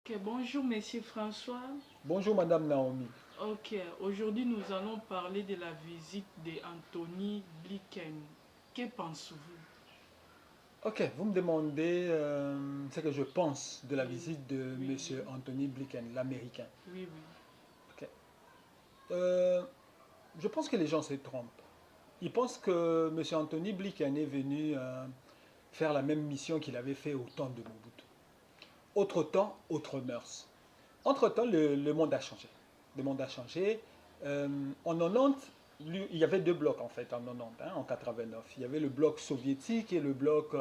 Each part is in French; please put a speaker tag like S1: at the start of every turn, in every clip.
S1: Ok, bonjour Monsieur François.
S2: Bonjour Madame Naomi.
S1: Ok, aujourd'hui nous allons parler de la visite d'Anthony Blinken. Que pensez-vous?
S2: Ok, vous me demandez ce que je pense de la
S1: Oui,
S2: visite de
S1: oui,
S2: Monsieur Anthony Blinken, l'Américain.
S1: oui, oui.
S2: Ok. Euh, je pense que les gens se trompent. Ils pensent que Monsieur Anthony Blinken est venu faire la même mission qu'il avait fait au temps de Mobutu. Autre temps, autre mœurs. Entre-temps, le monde a changé. Le monde a changé. Euh, En 90, il y avait deux blocs en fait en 90, en 89. Il y avait le bloc soviétique et le bloc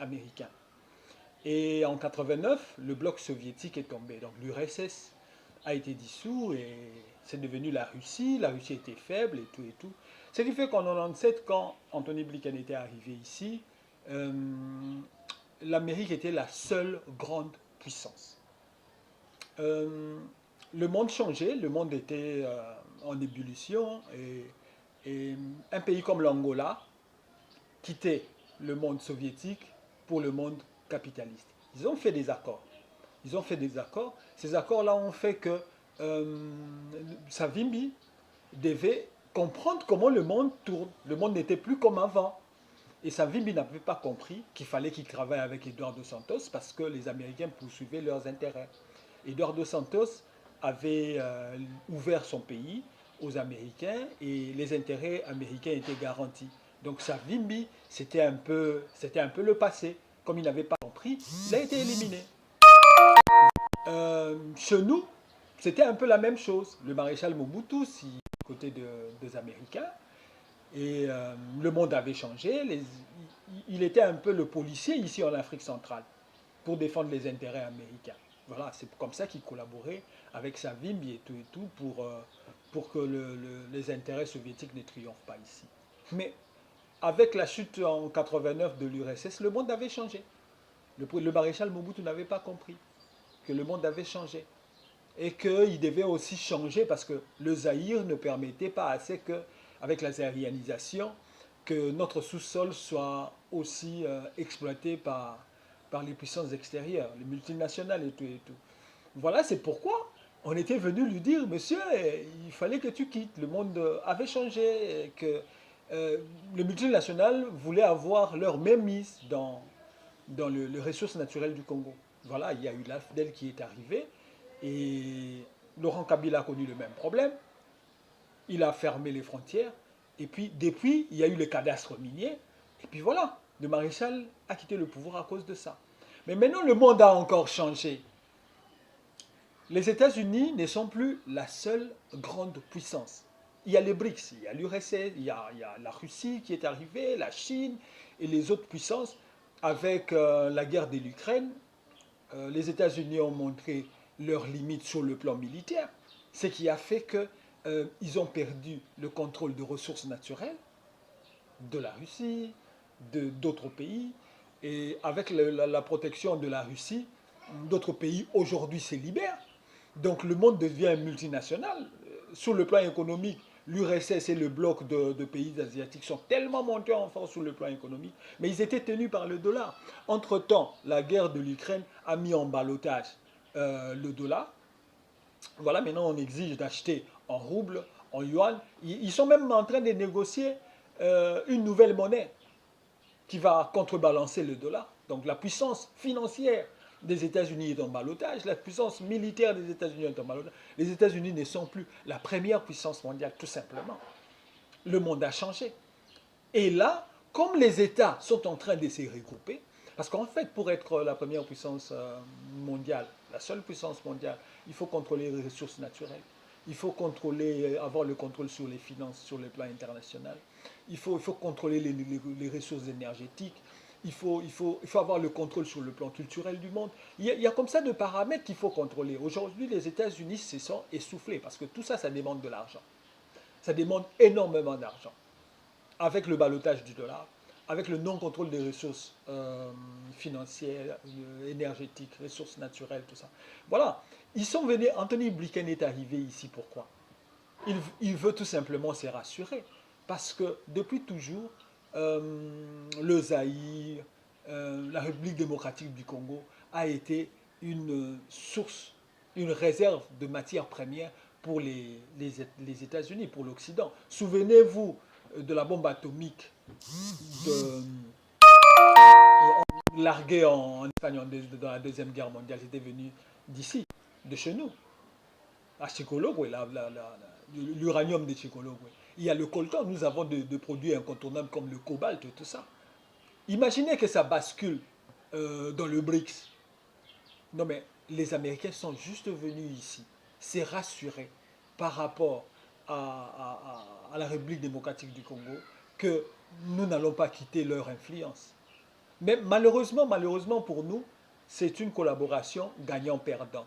S2: américain. Et en 89, le bloc soviétique est tombé. Donc l'URSS a été dissous et c'est devenu la Russie. La Russie était faible et tout et tout. Ce qui fait qu'en 97, quand Anthony Blinken était arrivé ici, euh, l'Amérique était la seule grande puissance. Euh, le monde changeait, le monde était en ébullition et un pays comme l'Angola quittait le monde soviétique pour le monde capitaliste. Ils ont fait des accords. Ils ont fait des accords. Ces accords-là ont fait que euh, Savimbi devait comprendre comment le monde tourne. Le monde n'était plus comme avant. Et Savimbi n'avait pas compris qu'il fallait qu'il travaille avec Eduardo Santos parce que les Américains poursuivaient leurs intérêts. Eduardo Santos avait ouvert son pays aux Américains et les intérêts américains étaient garantis. Donc Savimbi, c'était un peu le passé. Comme il n'avait pas compris, il a été éliminé. Chez nous, c'était un peu la même chose. Le maréchal Mobutu, côté des Américains, et le monde avait changé. Il était un peu le policier ici en Afrique centrale pour défendre les intérêts américains. Voilà, c'est comme ça qu'il collaborait avec Savimbi et tout pour que les intérêts soviétiques ne triomphent pas ici. Mais avec la chute en 89 de l'URSS, le monde avait changé. Le maréchal Mobutu n'avait pas compris que le monde avait changé et qu'il devait aussi changer parce que le Zaïre ne permettait pas assez que, avec la zaïrianisation, que notre sous-sol soit aussi exploité par les puissances extérieures, les multinationales et tout et tout. Voilà, c'est pourquoi on était venu lui dire, monsieur, il fallait que tu quittes, le monde avait changé, et que euh, les multinationales voulaient avoir leur même mise dans les ressources naturelles du Congo. Voilà, il y a eu l'AFDEL qui est arrivé et Laurent Kabila a connu le même problème. Il a fermé les frontières et puis depuis, il y a eu le cadastre minier et puis voilà, le maréchal a quitté le pouvoir à cause de ça. Mais maintenant, le monde a encore changé. Les États-Unis ne sont plus la seule grande puissance. Il y a les BRICS, il y a l'URSS, il y a la Russie qui est arrivée, la Chine et les autres puissances. Avec la guerre de l'Ukraine, les États-Unis ont montré leurs limites sur le plan militaire, ce qui a fait qu'ils ont perdu le contrôle de ressources naturelles de la Russie, d'autres pays. Et avec la protection de la Russie, d'autres pays aujourd'hui se libèrent. Donc le monde devient multinational. Sur le plan économique, l'URSS et le bloc de pays asiatiques sont tellement montés en force sur le plan économique, mais ils étaient tenus par le dollar. Entre-temps, la guerre de l'Ukraine a mis en ballottage le dollar. Voilà, maintenant on exige d'acheter en roubles, en yuan. Ils sont même en train de négocier une nouvelle monnaie qui va contrebalancer le dollar. Donc la puissance financière des États-Unis est en ballottage, la puissance militaire des États-Unis est en ballottage. Les États-Unis ne sont plus la première puissance mondiale, tout simplement. Le monde a changé. Et là, comme les États sont en train de se regrouper, parce qu'en fait, pour être la première puissance mondiale, la seule puissance mondiale, il faut contrôler les ressources naturelles. Il faut contrôler, avoir le contrôle sur les finances sur le plan international. Il faut contrôler les ressources énergétiques. Il faut avoir le contrôle sur le plan culturel du monde. Il y a comme ça de paramètres qu'il faut contrôler. Aujourd'hui, les États-Unis se sont essoufflés parce que tout ça, ça demande de l'argent. Ça demande énormément d'argent avec le balotage du dollar, avec le non-contrôle des ressources financières, énergétiques, ressources naturelles, tout ça. Voilà. Ils sont venus, Anthony Blinken est arrivé ici, pourquoi il veut tout simplement se rassurer. Parce que depuis toujours, le Zaïre, la République démocratique du Congo, a été une source, une réserve de matières premières pour les États-Unis, pour l'Occident. Souvenez-vous de la bombe atomique de, larguée en Espagne dans la Deuxième Guerre mondiale. C'était venu d'ici, de chez nous, à Chicolo, l'uranium de Chicolo. Il y a le coltan, nous avons de produits incontournables comme le cobalt, tout ça. Imaginez que ça bascule dans le BRICS. Non mais les Américains sont juste venus ici, c'est rassuré par rapport à la République démocratique du Congo que nous n'allons pas quitter leur influence. Mais malheureusement pour nous, c'est une collaboration gagnant-perdant.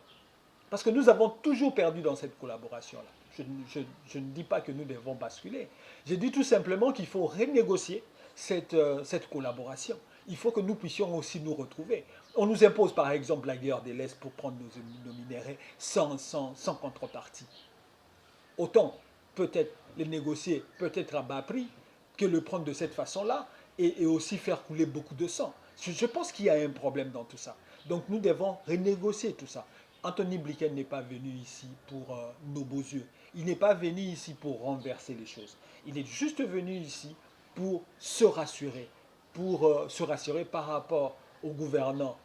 S2: Parce que nous avons toujours perdu dans cette collaboration-là. Je ne dis pas que nous devons basculer. Je dis tout simplement qu'il faut renégocier cette collaboration. Il faut que nous puissions aussi nous retrouver. On nous impose par exemple la guerre de l'Est pour prendre nos minéraux sans contrepartie. Autant peut-être les négocier, peut-être à bas prix, que le prendre de cette façon-là et aussi faire couler beaucoup de sang. Je pense qu'il y a un problème dans tout ça. Donc nous devons renégocier tout ça. Anthony Blinken n'est pas venu ici pour nos beaux yeux. Il n'est pas venu ici pour renverser les choses. Il est juste venu ici pour se rassurer par rapport aux gouvernants,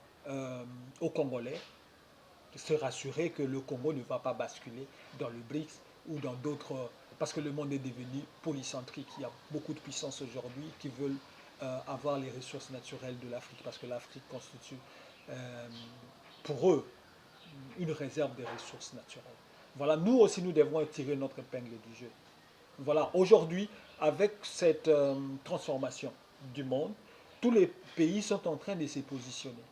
S2: aux Congolais, se rassurer que le Congo ne va pas basculer dans le BRICS ou dans d'autres, parce que le monde est devenu polycentrique. Il y a beaucoup de puissances aujourd'hui qui veulent avoir les ressources naturelles de l'Afrique, parce que l'Afrique constitue pour eux une réserve de ressources naturelles. Voilà, nous aussi, nous devons tirer notre épingle du jeu. Voilà, aujourd'hui, avec cette transformation du monde, tous les pays sont en train de se positionner.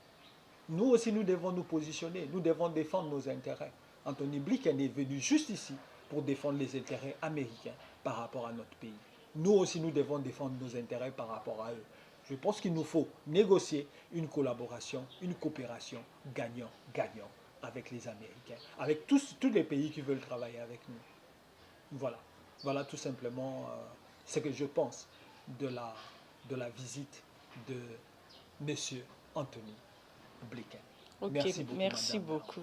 S2: Nous aussi, nous devons nous positionner, nous devons défendre nos intérêts. Anthony Blinken est venu juste ici pour défendre les intérêts américains par rapport à notre pays. Nous aussi, nous devons défendre nos intérêts par rapport à eux. Je pense qu'il nous faut négocier une collaboration, une coopération gagnant-gagnant avec les Américains, avec tous les pays qui veulent travailler avec nous. Voilà. Voilà tout simplement ce que je pense de la visite de M. Anthony Blinken.
S1: Ok,
S2: Merci beaucoup,
S1: merci
S2: madame.
S1: beaucoup.